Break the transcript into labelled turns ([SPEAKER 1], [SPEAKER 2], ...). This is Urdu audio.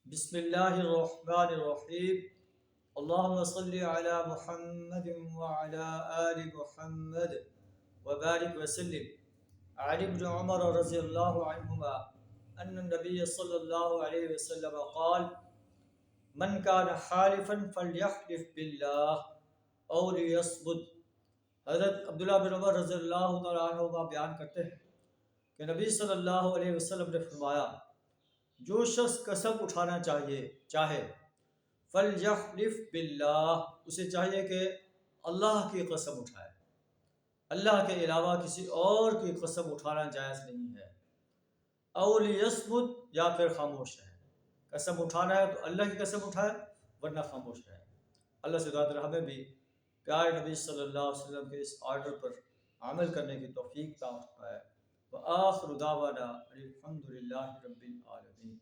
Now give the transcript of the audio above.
[SPEAKER 1] بسم اللہ الرحمن الرحیم اللہم صلی علی محمد وعلی آل محمد وبارک وسلم عن ابن عمر رضی اللہ عنہما ان النبی صلی اللہ علیہ وسلم قال من کان حالفا فلیحلف باللہ او لیصمت۔ حضرت عبداللہ بن عمر رضی اللہ تعالیٰ عنہما بیان کرتے ہیں کہ نبی صلی اللہ علیہ وسلم نے فرمایا، جو شخص قسم اٹھانا چاہے فلیحلف باللہ، اسے چاہیے کہ اللہ کی قسم اٹھائے، اللہ کے علاوہ کسی اور کی قسم اٹھانا جائز نہیں ہے۔ او لیصمت، یا پھر خاموش رہے۔ قسم اٹھانا ہے تو اللہ کی قسم اٹھائے، ورنہ خاموش رہے۔ اللہ سے دعا ہمیں بھی پیارے نبی صلی اللہ علیہ وسلم کے اس آرڈر پر عمل کرنے کی توفیق عطا فرمائے۔ وآخر دعوانا الحمد للہ رب العالمین۔